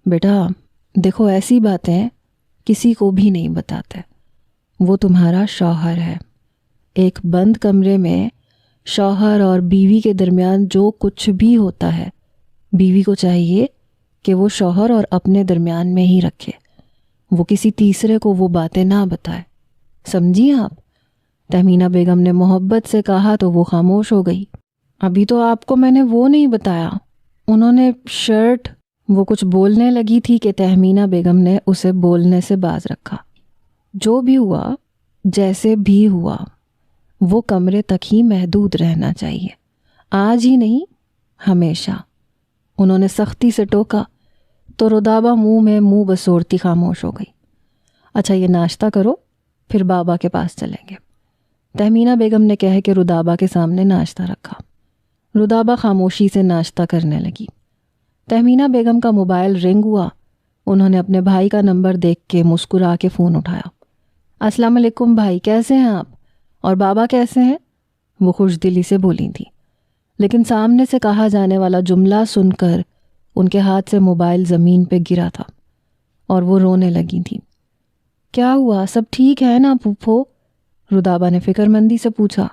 بیٹا دیکھو ایسی باتیں کسی کو بھی نہیں بتاتے، وہ تمہارا شوہر ہے۔ ایک بند کمرے میں شوہر اور بیوی کے درمیان جو کچھ بھی ہوتا ہے، بیوی کو چاہیے کہ وہ شوہر اور اپنے درمیان میں ہی رکھے، وہ کسی تیسرے کو وہ باتیں نہ بتائے، سمجھی آپ؟ تہمینہ بیگم نے محبت سے کہا تو وہ خاموش ہو گئی۔ ابھی تو آپ کو میں نے وہ نہیں بتایا، انہوں نے شرٹ، وہ کچھ بولنے لگی تھی کہ تہمینہ بیگم نے اسے بولنے سے باز رکھا۔ جو بھی ہوا، جیسے بھی ہوا، وہ کمرے تک ہی محدود رہنا چاہیے، آج ہی نہیں ہمیشہ۔ انہوں نے سختی سے ٹوکا تو رودابہ منہ میں منہ بسوڑتی خاموش ہو گئی۔ اچھا یہ ناشتہ کرو، پھر بابا کے پاس چلیں گے، تہمینہ بیگم نے کہہ کے رودابہ کے سامنے ناشتہ رکھا۔ رودابہ خاموشی سے ناشتہ کرنے لگی۔ تہمینہ بیگم کا موبائل رنگ ہوا، انہوں نے اپنے بھائی کا نمبر دیکھ کے مسکرا کے فون اٹھایا۔ السلام علیکم بھائی، کیسے ہیں آپ؟ اور بابا کیسے ہیں؟ وہ خوش دلی سے بولی تھی، لیکن سامنے سے کہا جانے والا جملہ سن کر ان کے ہاتھ سے موبائل زمین پہ گرا تھا اور وہ رونے لگی تھیں۔ کیا ہوا، سب ٹھیک ہے نا پھوپھو؟ رودابہ نے فکر مندی سے پوچھا۔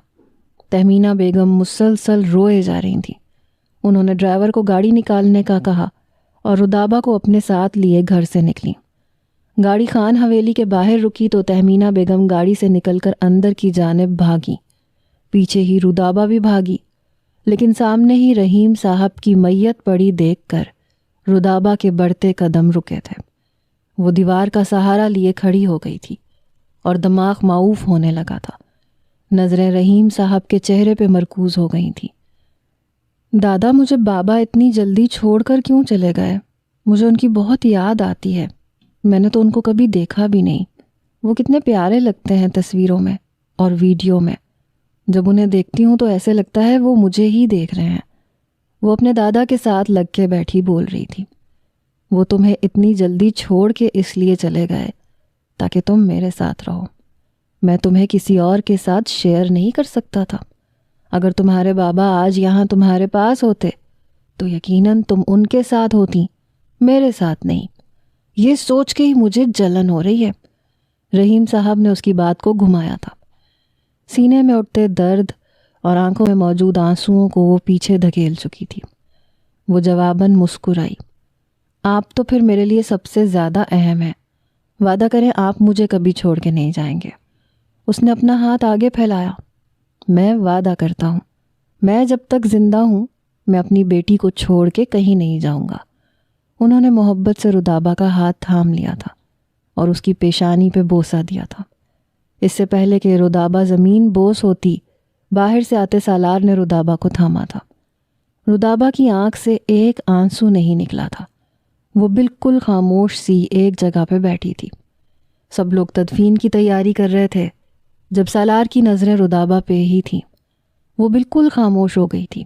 تہمینہ بیگم مسلسل روئے جا رہی تھیں۔ انہوں نے ڈرائیور کو گاڑی نکالنے کا کہا اور رودابہ کو اپنے ساتھ لیے گھر سے نکلی۔ گاڑی خان حویلی کے باہر رکی تو تہمینہ بیگم گاڑی سے نکل کر اندر کی جانب بھاگی، پیچھے ہی رودابہ بھی بھاگی، لیکن سامنے ہی رحیم صاحب کی میت پڑی دیکھ کر رودابہ کے بڑھتے قدم رکے تھے۔ وہ دیوار کا سہارا لیے کھڑی ہو گئی تھی اور دماغ معوف ہونے لگا تھا۔ نظریں رحیم صاحب کے چہرے پہ مرکوز ہو گئی تھیں۔ دادا مجھے بابا اتنی جلدی چھوڑ کر کیوں چلے گئے؟ مجھے ان کی بہت یاد آتی ہے، میں نے تو ان کو کبھی دیکھا بھی نہیں۔ وہ کتنے پیارے لگتے ہیں تصویروں میں اور ویڈیو میں، جب انہیں دیکھتی ہوں تو ایسے لگتا ہے وہ مجھے ہی دیکھ رہے ہیں۔ وہ اپنے دادا کے ساتھ لگ کے بیٹھی بول رہی تھی۔ وہ تمہیں اتنی جلدی چھوڑ کے اس لیے چلے گئے تاکہ تم میرے ساتھ رہو، میں تمہیں کسی اور کے ساتھ شیئر نہیں کر سکتا تھا۔ اگر تمہارے بابا آج یہاں تمہارے پاس ہوتے تو یقیناً تم ان کے ساتھ ہوتی، میرے ساتھ نہیں۔ یہ سوچ کے ہی مجھے جلن ہو رہی ہے۔ رحیم صاحب نے اس کی بات کو گھمایا تھا۔ سینے میں اٹھتے درد اور آنکھوں میں موجود آنسوؤں کو وہ پیچھے دھکیل چکی تھی۔ وہ جواباً مسکرائی۔ آپ تو پھر میرے لیے سب سے زیادہ اہم ہیں، وعدہ کریں آپ مجھے کبھی چھوڑ کے نہیں جائیں گے۔ اس نے اپنا ہاتھ آگے پھیلایا۔ میں وعدہ کرتا ہوں، میں جب تک زندہ ہوں میں اپنی بیٹی کو چھوڑ کے کہیں نہیں جاؤں گا۔ انہوں نے محبت سے رودابہ کا ہاتھ تھام لیا تھا اور اس کی پیشانی پہ بوسہ دیا تھا۔ اس سے پہلے کہ رودابہ زمین بوس ہوتی، باہر سے آتے سالار نے رودابہ کو تھاما تھا۔ رودابہ کی آنکھ سے ایک آنسو نہیں نکلا تھا، وہ بالکل خاموش سی ایک جگہ پہ بیٹھی تھی۔ سب لوگ تدفین کی تیاری کر رہے تھے جب سالار کی نظریں رودابہ پہ ہی تھیں۔ وہ بالکل خاموش ہو گئی تھی،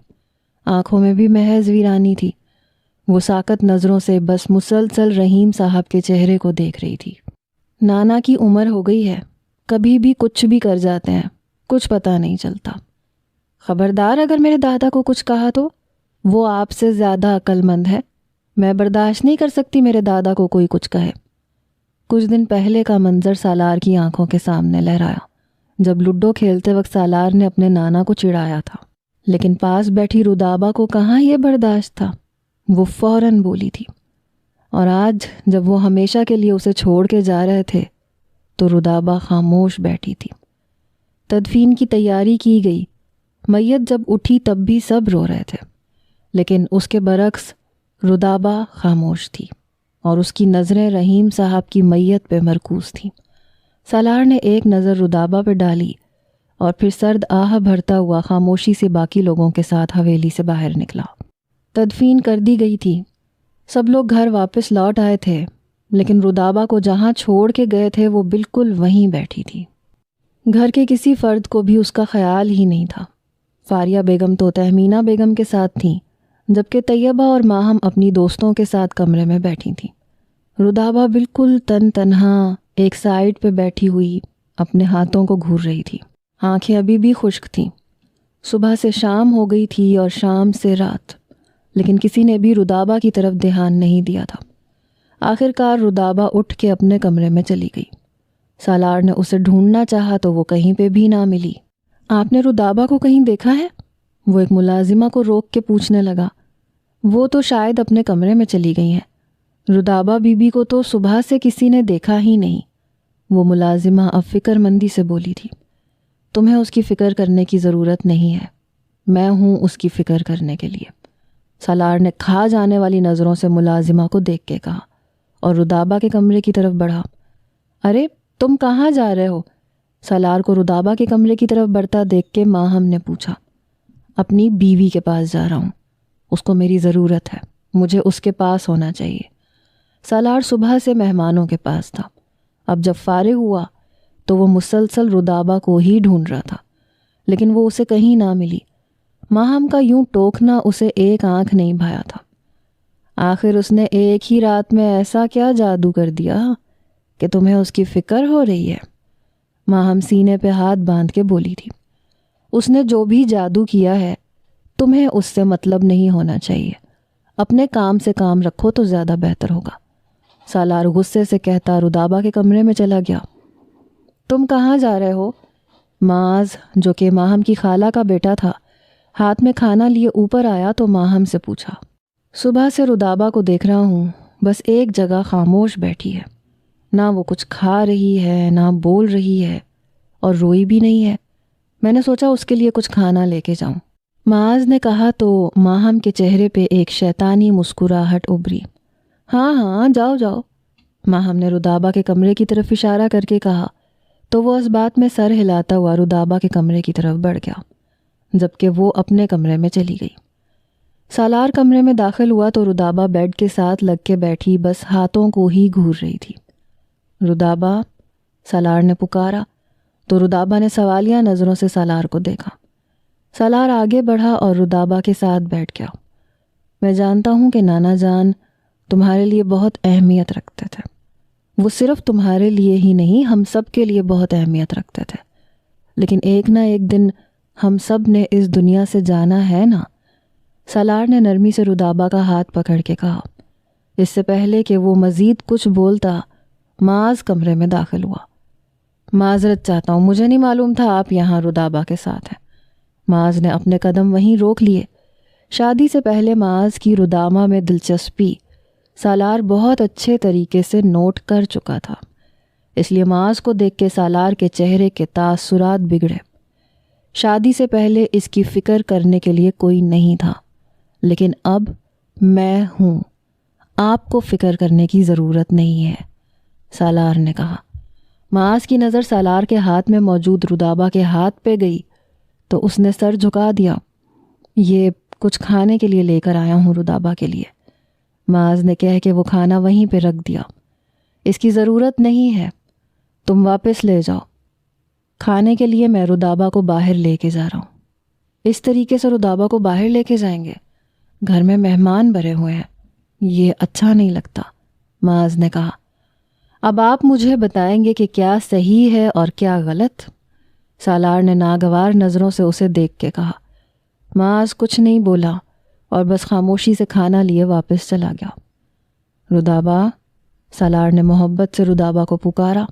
آنکھوں میں بھی محض ویرانی تھی۔ وہ ساکت نظروں سے بس مسلسل رحیم صاحب کے چہرے کو دیکھ رہی تھی۔ نانا کی عمر ہو گئی ہے، کبھی بھی کچھ بھی کر جاتے ہیں، کچھ پتہ نہیں چلتا۔ خبردار اگر میرے دادا کو کچھ کہا تو وہ آپ سے زیادہ عقل مند ہے، میں برداشت نہیں کر سکتی میرے دادا کو کوئی کچھ کہے۔ کچھ دن پہلے کا منظر سالار کی آنکھوں کے سامنے لہرایا جب لوڈو کھیلتے وقت سالار نے اپنے نانا کو چڑھایا تھا، لیکن پاس بیٹھی رودابہ کو کہاں یہ برداشت تھا، وہ فوراً بولی تھی۔ اور آج جب وہ ہمیشہ کے لیے اسے چھوڑ کے جا رہے تھے تو رودابہ خاموش بیٹھی تھی۔ تدفین کی تیاری کی گئی، میت جب اٹھی تب بھی سب رو رہے تھے، لیکن اس کے برعکس رودابہ خاموش تھی اور اس کی نظریں رحیم صاحب کی میت پہ مرکوز تھیں۔ سالار نے ایک نظر رودابہ پہ ڈالی اور پھر سرد آہ بھرتا ہوا خاموشی سے باقی لوگوں کے ساتھ حویلی سے باہر نکلا۔ تدفین کر دی گئی تھی، سب لوگ گھر واپس لوٹ آئے تھے، لیکن رودابہ کو جہاں چھوڑ کے گئے تھے وہ بالکل وہیں بیٹھی تھی۔ گھر کے کسی فرد کو بھی اس کا خیال ہی نہیں تھا۔ فاریہ بیگم تو تہمینہ بیگم کے ساتھ تھیں، جبکہ طیبہ اور ماہم اپنی دوستوں کے ساتھ کمرے میں بیٹھی تھیں۔ رودابہ بالکل تنہا ایک سائیڈ پہ بیٹھی ہوئی اپنے ہاتھوں کو گھور رہی تھی، آنکھیں ابھی بھی خشک تھیں۔ صبح سے شام ہو گئی تھی اور شام سے رات، لیکن کسی نے بھی رودابہ کی طرف دھیان نہیں دیا تھا۔ آخر کار رودابہ اٹھ کے اپنے کمرے میں چلی گئی۔ سالار نے اسے ڈھونڈنا چاہا تو وہ کہیں پہ بھی نہ ملی۔ آپ نے رودابہ کو کہیں دیکھا ہے؟ وہ ایک ملازمہ کو روک کے پوچھنے لگا۔ وہ تو شاید اپنے کمرے میں چلی گئی ہیں۔ رودابہ بی بی کو تو صبح سے کسی نے دیکھا ہی نہیں، وہ ملازمہ اب فکر مندی سے بولی تھی۔ تمہیں اس کی فکر کرنے کی ضرورت نہیں ہے، میں ہوں اس کی فکر کرنے کے لیے۔ سالار نے کھا جانے والی نظروں سے ملازمہ کو دیکھ کے کہا اور رودابہ کے کمرے کی طرف بڑھا۔ ارے تم کہاں جا رہے ہو؟ سالار کو رودابہ کے کمرے کی طرف بڑھتا دیکھ کے ماہم نے پوچھا۔ اپنی بیوی کے پاس جا رہا ہوں، اس کو میری ضرورت ہے، مجھے اس کے پاس ہونا چاہیے۔ سالار صبح سے مہمانوں کے پاس تھا، اب جب فارغ ہوا تو وہ مسلسل رودابہ کو ہی ڈھونڈ رہا تھا، لیکن وہ اسے کہیں نہ ملی۔ ماہم کا یوں ٹوکنا اسے ایک آنکھ نہیں بھایا تھا۔ آخر اس نے ایک ہی رات میں ایسا کیا جادو کر دیا کہ تمہیں اس کی فکر ہو رہی ہے؟ ماہم سینے پہ ہاتھ باندھ کے بولی تھی۔ اس نے جو بھی جادو کیا ہے تمہیں اس سے مطلب نہیں ہونا چاہیے، اپنے کام سے کام رکھو تو زیادہ بہتر ہوگا۔ سالار غصے سے کہتا رودابہ کے کمرے میں چلا گیا۔ تم کہاں جا رہے ہو؟ معاذ، جو کہ ماہم کی خالہ کا بیٹا تھا، ہاتھ میں کھانا لیے اوپر آیا تو ماہم سے پوچھا۔ صبح سے رودابہ کو دیکھ رہا ہوں، بس ایک جگہ خاموش بیٹھی ہے، نہ وہ کچھ کھا رہی ہے نہ بول رہی ہے اور روئی بھی نہیں ہے، میں نے سوچا اس کے لیے کچھ کھانا لے کے جاؤں۔ معاذ نے کہا تو ماہم کے چہرے پہ ایک شیطانی مسکراہٹ ابھری۔ ہاں ہاں جاؤ جاؤ، ماہم نے رودابہ کے کمرے کی طرف اشارہ کر کے کہا تو وہ اس بات میں سر ہلاتا ہوا رودابہ کے کمرے کی طرف بڑھ گیا، جبکہ وہ اپنے کمرے میں چلی گئی۔ سالار کمرے میں داخل ہوا تو رودابہ بیڈ کے ساتھ لگ کے بیٹھی بس ہاتھوں کو ہی گھور رہی تھی۔ رودابہ، سالار نے پکارا تو رودابہ نے سوالیہ نظروں سے سالار کو دیکھا۔ سالار آگے بڑھا اور رودابہ کے ساتھ بیٹھ گیا۔ میں جانتا ہوں کہ نانا جان تمہارے لیے بہت اہمیت رکھتے تھے، وہ صرف تمہارے لیے ہی نہیں ہم سب کے لیے بہت اہمیت رکھتے تھے، لیکن ایک نہ ایک دن ہم سب نے اس دنیا سے جانا ہے نا۔ سالار نے نرمی سے رودابہ کا ہاتھ پکڑ کے کہا۔ اس سے پہلے کہ وہ مزید کچھ بولتا معاذ کمرے میں داخل ہوا۔ معذرت چاہتا ہوں، مجھے نہیں معلوم تھا آپ یہاں رودابہ کے ساتھ ہیں۔ معاذ نے اپنے قدم وہیں روک لیے۔ شادی سے پہلے معاذ کی رودابہ میں دلچسپی سالار بہت اچھے طریقے سے نوٹ کر چکا تھا، اس لیے معاذ کو دیکھ کے سالار کے چہرے کے تاثرات بگڑے۔ شادی سے پہلے اس کی فکر کرنے کے لیے کوئی نہیں تھا، لیکن اب میں ہوں، آپ کو فکر کرنے کی ضرورت نہیں ہے، سالار نے کہا۔ معاذ کی نظر سالار کے ہاتھ میں موجود رودابہ کے ہاتھ پہ گئی تو اس نے سر جھکا دیا۔ یہ کچھ کھانے کے لیے لے کر آیا ہوں رودابہ کے لیے، معاذ نے کہہ کے وہ کھانا وہیں پہ رکھ دیا۔ اس کی ضرورت نہیں ہے، تم واپس لے جاؤ۔ کھانے کے لیے میں رودابہ کو باہر لے کے جا رہا ہوں۔ اس طریقے سے رودابہ کو باہر لے کے جائیں گے؟ گھر میں مہمان بھرے ہوئے ہیں، یہ اچھا نہیں لگتا، معاذ نے کہا۔ اب آپ مجھے بتائیں گے کہ کیا صحیح ہے اور کیا غلط؟ سالار نے ناگوار نظروں سے اسے دیکھ کے کہا۔ معاذ کچھ نہیں بولا اور بس خاموشی سے کھانا لیے واپس چلا گیا۔ رودابہ، سالار نے محبت سے رودابہ کو پکارا،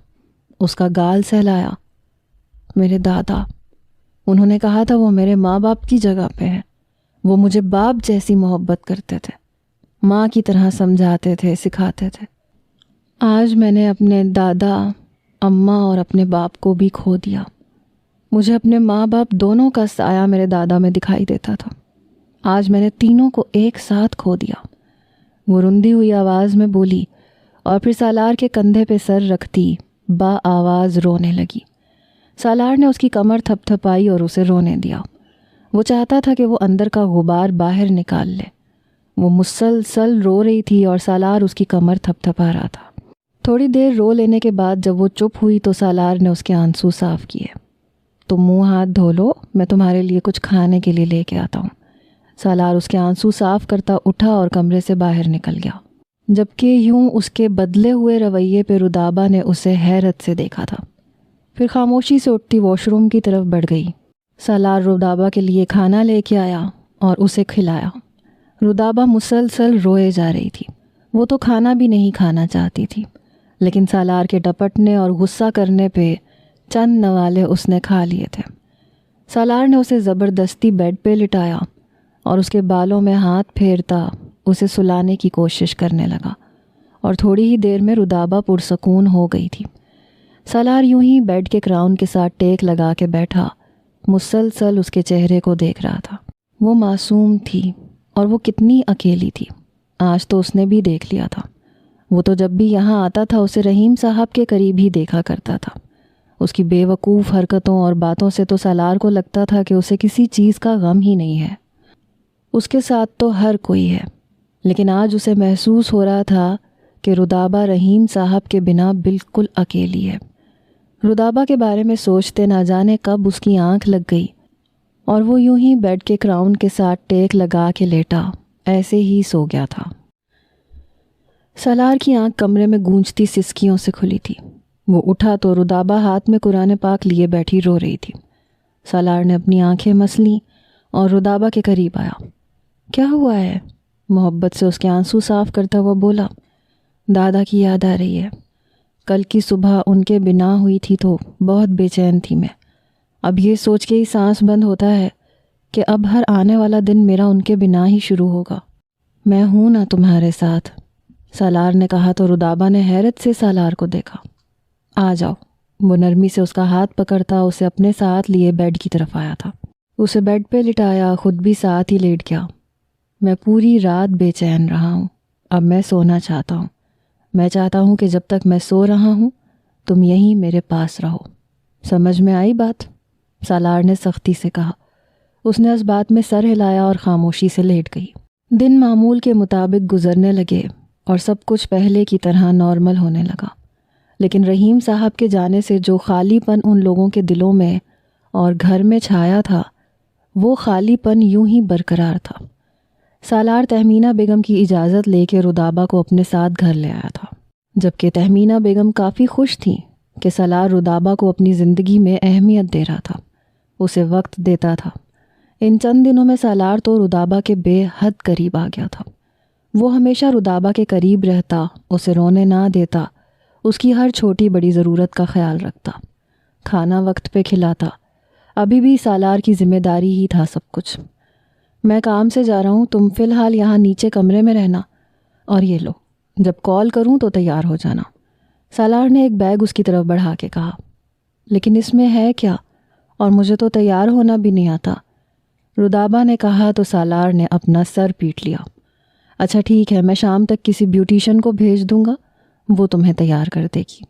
اس کا گال سہلایا۔ میرے دادا، انہوں نے کہا تھا وہ میرے ماں باپ کی جگہ پہ ہیں، وہ مجھے باپ جیسی محبت کرتے تھے، ماں کی طرح سمجھاتے تھے، سکھاتے تھے۔ آج میں نے اپنے دادا، اماں اور اپنے باپ کو بھی کھو دیا۔ مجھے اپنے ماں باپ دونوں کا سایہ میرے دادا میں دکھائی دیتا تھا، آج میں نے تینوں کو ایک ساتھ کھو دیا، وہ رندی ہوئی آواز میں بولی اور پھر سالار کے کندھے پہ سر رکھتی با آواز رونے لگی۔ سالار نے اس کی کمر تھپ تھپائی اور اسے رونے دیا۔ وہ چاہتا تھا کہ وہ اندر کا غبار باہر نکال لے۔ وہ مسلسل رو رہی تھی اور سالار اس کی کمر تھپ تھپا رہا تھا۔ تھوڑی دیر رو لینے کے بعد جب وہ چپ ہوئی تو سالار نے اس کے آنسو صاف کیے۔ تم منہ ہاتھ دھو لو، میں تمہارے لیے کچھ کھانے کے لیے لے کے آتا ہوں۔ سالار اس کے آنسو صاف کرتا اٹھا اور کمرے سے باہر نکل گیا، جبکہ یوں اس کے بدلے ہوئے رویے پہ رودابہ نے اسے حیرت سے دیکھا تھا۔ پھر خاموشی سے اٹھتی واش روم کی طرف بڑھ گئی۔ سالار رودابہ کے لیے کھانا لے کے آیا اور اسے کھلایا۔ رودابہ مسلسل روئے جا رہی تھی، وہ تو کھانا بھی نہیں کھانا چاہتی تھی، لیکن سالار کے ڈپٹنے اور غصہ کرنے پہ چند نوالے اس نے کھا لیے تھے۔ سالار نے اسے زبردستی بیڈ پہ لٹایا اور اس کے بالوں میں ہاتھ پھیرتا اسے سلانے کی کوشش کرنے لگا، اور تھوڑی ہی دیر میں رودابہ پرسکون ہو گئی تھی۔ سالار یوں ہی بیڈ کے کراؤن کے ساتھ ٹیک لگا کے بیٹھا مسلسل اس کے چہرے کو دیکھ رہا تھا۔ وہ معصوم تھی اور وہ کتنی اکیلی تھی، آج تو اس نے بھی دیکھ لیا تھا۔ وہ تو جب بھی یہاں آتا تھا اسے رحیم صاحب کے قریب ہی دیکھا کرتا تھا۔ اس کی بے وقوف حرکتوں اور باتوں سے تو سالار کو لگتا تھا کہ اسے کسی چیز کا غم ہی نہیں ہے۔ اس کے ساتھ تو ہر کوئی ہے، لیکن آج اسے محسوس ہو رہا تھا کہ رودابہ رحیم صاحب کے بنا بالکل اکیلی ہے۔ رودابہ کے بارے میں سوچتے نہ جانے کب اس کی آنکھ لگ گئی اور وہ یوں ہی بیڈ کے کراؤن کے ساتھ ٹیک لگا کے لیٹا ایسے ہی سو گیا تھا۔ سالار کی آنکھ کمرے میں گونجتی سسکیوں سے کھلی تھی۔ وہ اٹھا تو رودابہ ہاتھ میں قرآن پاک لیے بیٹھی رو رہی تھی۔ سالار نے اپنی آنکھیں مسلیں اور رودابہ کے قریب آیا۔ کیا ہوا ہے؟ محبت سے اس کے آنسو صاف کرتا ہوا بولا، دادا کی یاد آ رہی ہے۔ کل کی صبح ان کے بنا ہوئی تھی تو بہت بے چین تھی میں۔ اب یہ سوچ کے ہی سانس بند ہوتا ہے کہ اب ہر آنے والا دن میرا ان کے بنا ہی شروع ہوگا۔ میں ہوں نا تمہارے ساتھ، سالار نے کہا تو رودابہ نے حیرت سے سالار کو دیکھا۔ آ جاؤ، وہ نرمی سے اس کا ہاتھ پکڑتا اسے اپنے ساتھ لیے بیڈ کی طرف آیا تھا۔ اسے بیڈ پہ لٹایا، خود بھی ساتھ ہی لیٹ گیا۔ میں پوری رات بے چین رہا ہوں، اب میں سونا چاہتا ہوں۔ میں چاہتا ہوں کہ جب تک میں سو رہا ہوں تم یہیں میرے پاس رہو۔ سمجھ میں آئی بات؟ سالار نے سختی سے کہا۔ اس نے اس بات میں سر ہلایا اور خاموشی سے لیٹ گئی۔ دن معمول کے مطابق گزرنے لگے اور سب کچھ پہلے کی طرح نارمل ہونے لگا، لیکن رحیم صاحب کے جانے سے جو خالی پن ان لوگوں کے دلوں میں اور گھر میں چھایا تھا، وہ خالی پن یوں ہی برقرار تھا۔ سالار تہمینہ بیگم کی اجازت لے کے رودابہ کو اپنے ساتھ گھر لے آیا تھا، جبکہ تہمینہ بیگم کافی خوش تھیں کہ سالار رودابہ کو اپنی زندگی میں اہمیت دے رہا تھا، اسے وقت دیتا تھا۔ ان چند دنوں میں سالار تو رودابہ کے بے حد قریب آ گیا تھا۔ وہ ہمیشہ رودابہ کے قریب رہتا، اسے رونے نہ دیتا، اس کی ہر چھوٹی بڑی ضرورت کا خیال رکھتا، کھانا وقت پہ کھلاتا۔ ابھی بھی سالار کی ذمہ داری ہی تھا سب کچھ۔ میں کام سے جا رہا ہوں، تم فی الحال یہاں نیچے کمرے میں رہنا، اور یہ لو، جب کال کروں تو تیار ہو جانا۔ سالار نے ایک بیگ اس کی طرف بڑھا کے کہا۔ لیکن اس میں ہے کیا؟ اور مجھے تو تیار ہونا بھی نہیں آتا، رودابہ نے کہا تو سالار نے اپنا سر پیٹ لیا۔ اچھا ٹھیک ہے، میں شام تک کسی بیوٹیشن کو بھیج دوں گا، وہ تمہیں تیار کر دے گی،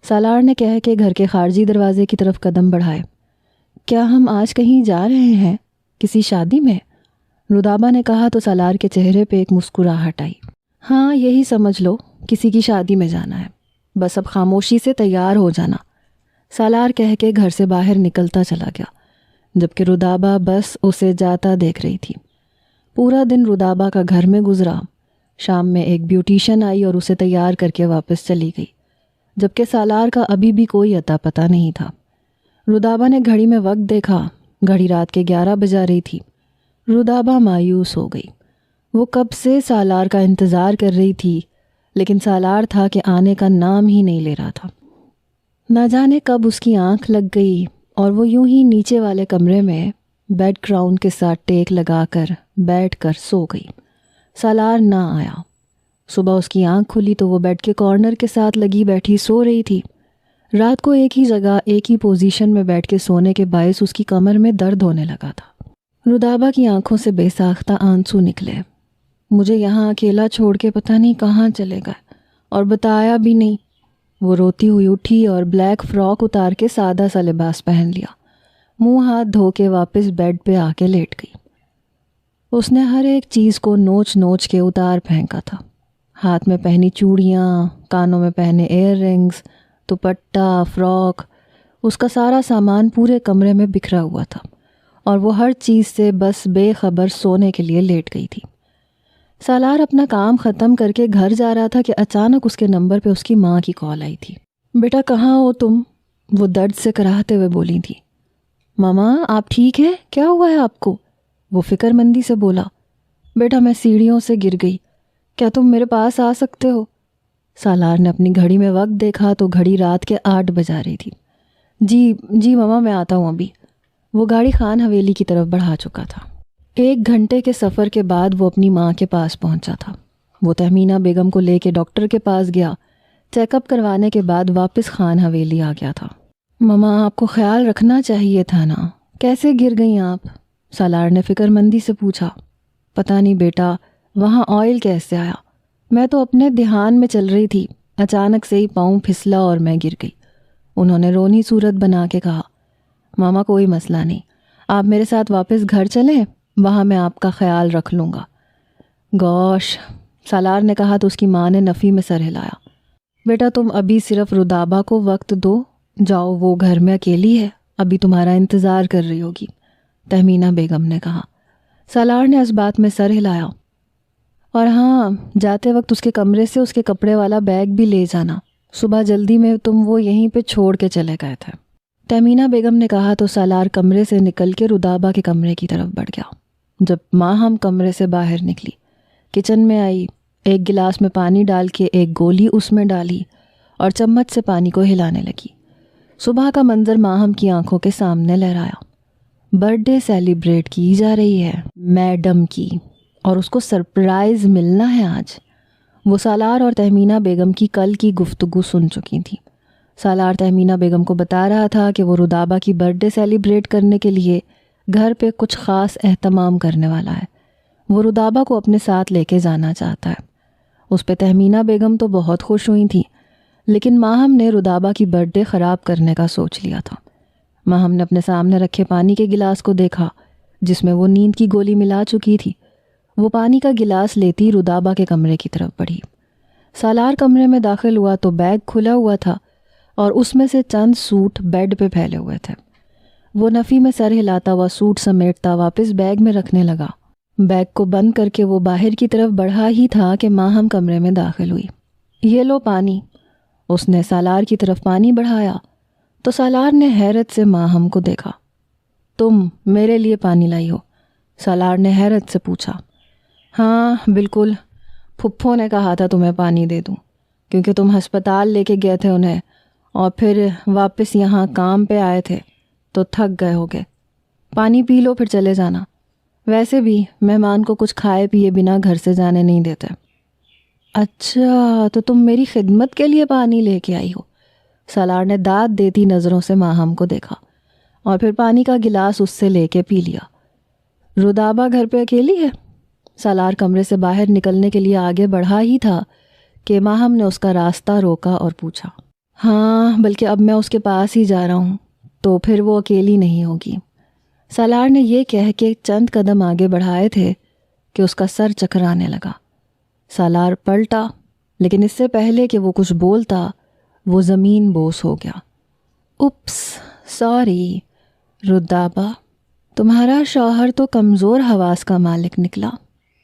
سالار نے کہہ کے گھر کے خارجی دروازے کی طرف قدم بڑھائے۔ کیا ہم آج کہیں جا رہے ہیں؟ کسی شادی میں؟ رودابہ نے کہا تو سالار کے چہرے پہ ایک مسکراہٹ آئی۔ ہاں یہی سمجھ لو، کسی کی شادی میں جانا ہے، بس اب خاموشی سے تیار ہو جانا، سالار کہہ کے گھر سے باہر نکلتا چلا گیا، جبکہ رودابہ بس اسے جاتا دیکھ رہی تھی۔ پورا دن رودابہ کا گھر میں گزرا۔ شام میں ایک بیوٹیشن آئی اور اسے تیار کر کے واپس چلی گئی، جبکہ سالار کا ابھی بھی کوئی اتا پتہ نہیں تھا۔ رودابہ نے گھڑی میں وقت دیکھا، گھڑی رات کے 11 بجا رہی تھی۔ رودابہ مایوس ہو گئی۔ وہ کب سے سالار کا انتظار کر رہی تھی، لیکن سالار تھا کہ آنے کا نام ہی نہیں لے رہا تھا۔ نہ جانے کب اس کی آنکھ لگ گئی اور وہ یوں ہی نیچے والے کمرے میں بیڈ کراؤن کے ساتھ ٹیک لگا کر بیٹھ کر سو گئی۔ سالار نہ آیا۔ صبح اس کی آنکھ کھلی تو وہ بیڈ کے کارنر کے ساتھ لگی بیٹھی سو رہی تھی۔ رات کو ایک ہی جگہ ایک ہی پوزیشن میں بیٹھ کے سونے کے باعث اس کی کمر میں درد ہونے لگا تھا۔ رودابہ کی آنکھوں سے بے ساختہ آنسو نکلے۔ مجھے یہاں اکیلا چھوڑ کے پتہ نہیں کہاں چلے گئے اور بتایا بھی نہیں۔ وہ روتی ہوئی اٹھی اور بلیک فراک اتار کے سادہ سا لباس پہن لیا، منہ ہاتھ دھو کے واپس بیڈ پہ آ کے لیٹ گئی۔ اس نے ہر ایک چیز کو نوچ نوچ کے اتار پھینکا تھا، ہاتھ میں پہنی چوڑیاں، کانوں میں پہنے ایئر رنگز، دوپٹہ، فراک، اس کا سارا سامان پورے کمرے میں بکھرا ہوا تھا، اور وہ ہر چیز سے بس بے خبر سونے کے لیے لیٹ گئی تھی۔ سالار اپنا کام ختم کر کے گھر جا رہا تھا کہ اچانک اس کے نمبر پہ اس کی ماں کی کال آئی تھی۔ بیٹا کہاں ہو تم؟ وہ درد سے کراہتے ہوئے بولی تھی۔ ماما آپ ٹھیک ہیں؟ کیا ہوا ہے آپ کو؟ وہ فکر مندی سے بولا۔ بیٹا میں سیڑھیوں سے گر گئی، کیا تم میرے پاس آ سکتے ہو؟ سالار نے اپنی گھڑی میں وقت دیکھا تو گھڑی رات کے 8 بجا رہی تھی۔ جی ماما، میں آتا ہوں ابھی۔ وہ گاڑی خان حویلی کی طرف بڑھا چکا تھا۔ 1 گھنٹے کے سفر کے بعد وہ اپنی ماں کے پاس پہنچا تھا۔ وہ تہمینہ بیگم کو لے کے ڈاکٹر کے پاس گیا۔ چیک اپ کروانے کے بعد واپس خان حویلی آ گیا تھا۔ ماما، آپ کو خیال رکھنا چاہیے تھا نا، کیسے گر گئیں آپ؟ سالار نے فکر مندی سے پوچھا۔ پتہ نہیں بیٹا، وہاں آئل کیسے آیا؟ میں تو اپنے دھیان میں چل رہی تھی، اچانک سے ہی پاؤں پھسلا اور میں گر گئی۔ انہوں نے رونی صورت بنا کے کہا۔ ماما کوئی مسئلہ نہیں، آپ میرے ساتھ واپس گھر چلیں، وہاں میں آپ کا خیال رکھ لوں گا۔ گوش، سالار نے کہا تو اس کی ماں نے نفی میں سر ہلایا۔ بیٹا تم ابھی صرف رودابہ کو وقت دو، جاؤ، وہ گھر میں اکیلی ہے، ابھی تمہارا انتظار کر رہی ہوگی، تہمینہ بیگم نے کہا۔ سالار نے اس بات میں سر ہلایا۔ اور ہاں، جاتے وقت اس کے کمرے سے اس کے کپڑے والا بیگ بھی لے جانا، صبح جلدی میں تم وہ یہیں پہ چھوڑ کے چلے گئے تھے، تہمینہ بیگم نے کہا تو سالار کمرے سے نکل کے رودابہ کے کمرے کی طرف بڑھ گیا۔ جب ماں ہم کمرے سے باہر نکلی، کچن میں آئی، 1 گلاس میں پانی ڈال کے 1 گولی اس میں ڈالی اور چمچ سے پانی کو ہلانے لگی۔ صبح کا منظر ماہم کی آنکھوں کے سامنے لہرایا۔ برتھ ڈے سیلیبریٹ کی جا رہی ہے میڈم کی، اور اس کو سرپرائز ملنا ہے آج۔ وہ سالار اور تہمینہ بیگم کی کل کی گفتگو سن چکی تھی۔ سالار تہمینہ بیگم کو بتا رہا تھا کہ وہ رودابہ کی برتھ ڈے سیلیبریٹ کرنے کے لیے گھر پہ کچھ خاص اہتمام کرنے والا ہے۔ وہ رودابہ کو اپنے ساتھ لے کے جانا چاہتا ہے۔ اس پہ تہمینہ بیگم تو بہت خوش ہوئی تھیں، لیکن ماہم نے رودابہ کی برتھ ڈے خراب کرنے کا سوچ لیا تھا۔ ماہم نے اپنے سامنے رکھے پانی کے گلاس کو دیکھا جس میں وہ نیند کی گولی ملا چکی تھی۔ وہ پانی کا گلاس لیتی رودابہ کے کمرے کی طرف بڑھی۔ سالار کمرے میں داخل ہوا تو بیگ کھلا ہوا تھا اور اس میں سے چند سوٹ بیڈ پہ پھیلے ہوئے تھے۔ وہ نفی میں سر ہلاتا ہوا سوٹ سمیٹتا واپس بیگ میں رکھنے لگا۔ بیگ کو بند کر کے وہ باہر کی طرف بڑھا ہی تھا کہ ماہم کمرے میں داخل ہوئی۔ یہ لو پانی۔ اس نے سالار کی طرف پانی بڑھایا تو سالار نے حیرت سے ماہم کو دیکھا۔ تم میرے لیے پانی لائی ہو؟ سالار نے حیرت سے پوچھا۔ ہاں بالکل، پھپھو نے کہا تھا تمہیں پانی دے دوں، کیونکہ تم ہسپتال لے کے گئے تھے انہیں اور پھر واپس یہاں کام پہ آئے تھے تو تھک گئے ہوگے۔ پانی پی لو پھر چلے جانا، ویسے بھی مہمان کو کچھ کھائے پیے بنا گھر سے جانے نہیں دیتے۔ اچھا، تو تم میری خدمت کے لیے پانی لے کے آئی ہو؟ سالار نے داد دیتی نظروں سے ماہم کو دیکھا اور پھر پانی کا گلاس اس سے لے کے پی لیا۔ رودابہ گھر پہ اکیلی ہے؟ سالار کمرے سے باہر نکلنے کے لیے آگے بڑھا ہی تھا کہ ماہم نے اس کا راستہ روکا اور پوچھا۔ ہاں، بلکہ اب میں اس کے پاس ہی جا رہا ہوں، تو پھر وہ اکیلی نہیں ہوگی۔ سالار نے یہ کہہ کے چند قدم آگے بڑھائے تھے کہ اس کا سر چکرانے لگا۔ سالار پلٹا، لیکن اس سے پہلے کہ وہ کچھ بولتا وہ زمین بوس ہو گیا۔ اپس، سوری رودابہ، تمہارا شوہر تو کمزور حواس کا مالک نکلا،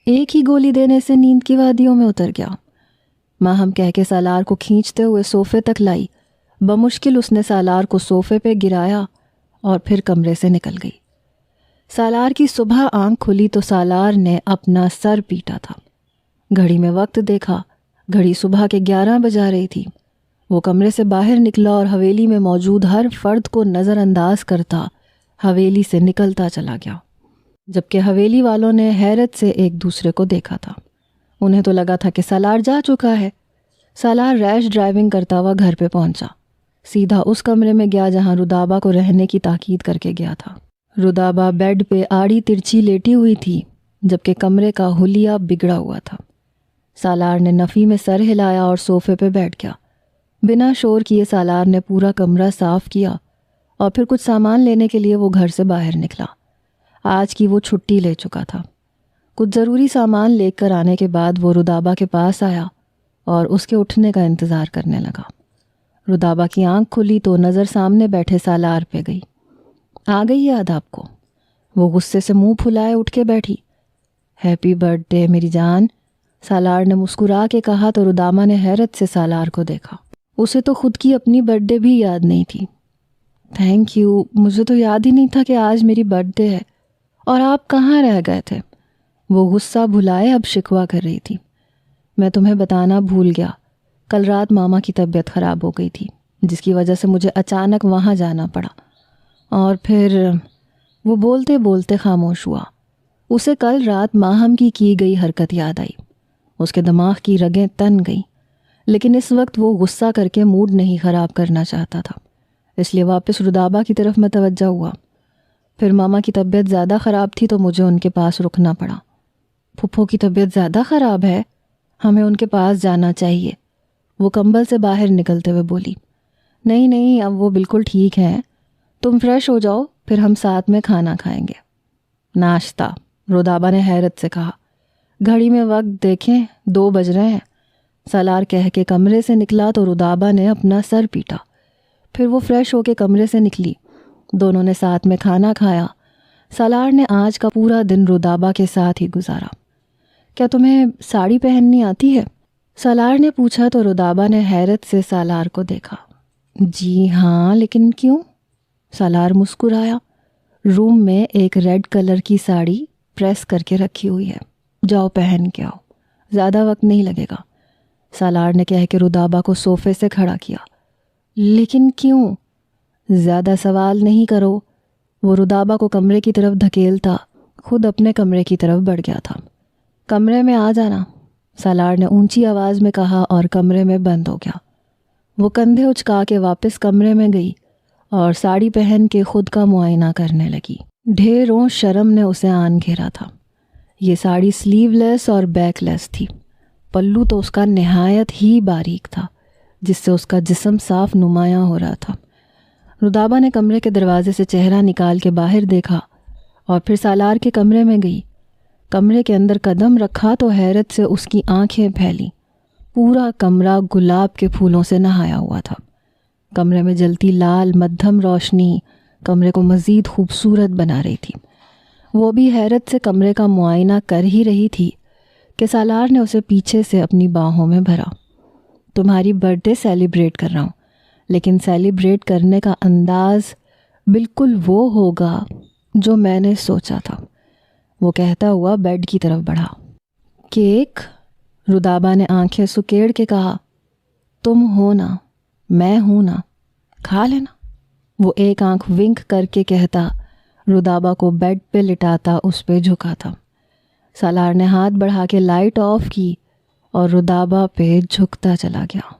ایک ہی گولی دینے سے نیند کی وادیوں میں اتر گیا۔ ماہم کہہ کے سالار کو کھینچتے ہوئے صوفے تک لائی۔ بمشکل اس نے سالار کو صوفے پہ گرایا اور پھر کمرے سے نکل گئی۔ سالار کی صبح آنکھ کھلی تو سالار نے اپنا سر پیٹا تھا۔ گھڑی میں وقت دیکھا، گھڑی صبح کے 11 بجا رہی تھی۔ وہ کمرے سے باہر نکلا اور حویلی میں موجود ہر فرد کو نظر انداز کرتا حویلی سے نکلتا چلا گیا، جبکہ حویلی والوں نے حیرت سے ایک دوسرے کو دیکھا تھا۔ انہیں تو لگا تھا کہ سالار جا چکا ہے۔ سالار ریش ڈرائیونگ کرتا ہوا گھر پہ پہنچا، سیدھا اس کمرے میں گیا جہاں رودابہ کو رہنے کی تاکید کر کے گیا تھا۔ رودابہ بیڈ پہ آڑی ترچھی لیٹی ہوئی تھی، جبکہ کمرے کا حلیہ بگڑا ہوا تھا۔ سالار نے نفی میں سر ہلایا اور صوفے پہ بیٹھ گیا۔ بنا شور کیے سالار نے پورا کمرہ صاف کیا اور پھر کچھ سامان لینے کے لیے وہ گھر سے باہر نکلا۔ آج کی وہ چھٹی لے چکا تھا۔ کچھ ضروری سامان لے کر آنے کے بعد وہ رودابہ کے پاس آیا اور اس کے اٹھنے کا انتظار کرنے لگا۔ رودابہ کی آنکھ کھلی تو نظر سامنے بیٹھے سالار پہ گئی۔ آ گئی یاد آپ کو؟ وہ غصے سے منہ پھلائے اٹھ کے بیٹھی۔ ہیپی برتھ ڈے میری جان، سالار نے مسکرا کے کہا تو رودابہ نے حیرت سے سالار کو دیکھا۔ اسے تو خود کی اپنی برتھ ڈے بھی یاد نہیں تھی۔ تھینک یو، مجھے تو یاد ہی نہیں تھا کہ آج میری برتھ ڈے ہے، اور آپ کہاں رہ گئے تھے؟ وہ غصہ بھلائے اب شکوہ کر رہی تھی۔ میں تمہیں بتانا بھول گیا، کل رات ماما کی طبیعت خراب ہو گئی تھی، جس کی وجہ سے مجھے اچانک وہاں جانا پڑا۔ اور پھر وہ بولتے بولتے خاموش ہوا۔ اسے کل رات ماہم کی گئی حرکت یاد آئی۔ اس کے دماغ کی رگیں تن گئیں، لیکن اس وقت وہ غصہ کر کے موڈ نہیں خراب کرنا چاہتا تھا، اس لیے واپس رودابہ کی طرف متوجہ ہوا۔ پھر ماما کی طبیعت زیادہ خراب تھی تو مجھے ان کے پاس رکنا پڑا۔ پھپھو کی طبیعت زیادہ خراب ہے، ہمیں ان کے پاس جانا چاہیے، وہ کمبل سے باہر نکلتے ہوئے بولی۔ نہیں نہیں، اب وہ بالکل ٹھیک ہیں، تم فریش ہو جاؤ، پھر ہم ساتھ میں کھانا کھائیں گے۔ ناشتہ، رودابہ نے حیرت سے کہا۔ گھڑی میں وقت دیکھیں، 2 بج رہے ہیں۔ سالار کہہ کے کمرے سے نکلا تو رودابہ نے اپنا سر پیٹا۔ پھر وہ فریش ہو کے کمرے سے نکلی، دونوں نے ساتھ میں کھانا کھایا۔ سالار نے آج کا پورا دن رودابہ کے ساتھ ہی گزارا۔ کیا تمہیں ساڑی پہننی آتی ہے؟ سالار نے پوچھا تو رودابہ نے حیرت سے سالار کو دیکھا۔ جی ہاں، لیکن کیوں؟ سالار مسکرایا۔ روم میں ایک ریڈ کلر کی ساڑی پریس کر کے رکھی ہوئی ہے، جاؤ پہن کے آؤ، زیادہ وقت نہیں لگے گا، سالار نے کہہ کے رودابہ کو صوفے سے کھڑا کیا۔ لیکن کیوں؟ زیادہ سوال نہیں کرو۔ وہ رودابہ کو کمرے کی طرف دھکیلتا خود اپنے کمرے کی طرف بڑھ گیا تھا۔ کمرے میں آ جانا، سالار نے اونچی آواز میں کہا اور کمرے میں بند ہو گیا۔ وہ کندھے اچکا کے واپس کمرے میں گئی اور ساڑی پہن کے خود کا معائنہ کرنے لگی۔ ڈھیروں شرم نے اسے آن گھیرا تھا۔ یہ ساڑی سلیو لیس اور بیک لیس تھی، پلو تو اس کا نہایت ہی باریک تھا، جس سے اس کا جسم صاف نمایاں ہو رہا تھا۔ رودابہ نے کمرے کے دروازے سے چہرہ نکال کے باہر دیکھا اور پھر سالار کے کمرے میں گئی۔ کمرے کے اندر قدم رکھا تو حیرت سے اس کی آنکھیں پھیلیں۔ پورا کمرہ گلاب کے پھولوں سے نہایا ہوا تھا۔ کمرے میں جلتی لال مدھم روشنی کمرے کو مزید خوبصورت بنا رہی تھی۔ وہ بھی حیرت سے کمرے کا معائنہ کر ہی رہی تھی کہ سالار نے اسے پیچھے سے اپنی باہوں میں بھرا۔ تمہاری برتھ ڈے سیلیبریٹ کر رہا ہوں، لیکن سیلیبریٹ کرنے کا انداز بالکل وہ ہوگا جو میں نے سوچا تھا، وہ کہتا ہوا بیڈ کی طرف بڑھا۔ کیک؟ رودابہ نے آنکھیں سکیڑ کے کہا۔ تم ہو نا، میں ہوں نا، کھا لینا، وہ ایک آنکھ ونک کر کے کہتا رودابہ کو بیڈ پہ لٹاتا اس پہ جھکا تھا۔ سالار نے ہاتھ بڑھا کے لائٹ آف کی اور رودابہ پہ جھکتا چلا گیا۔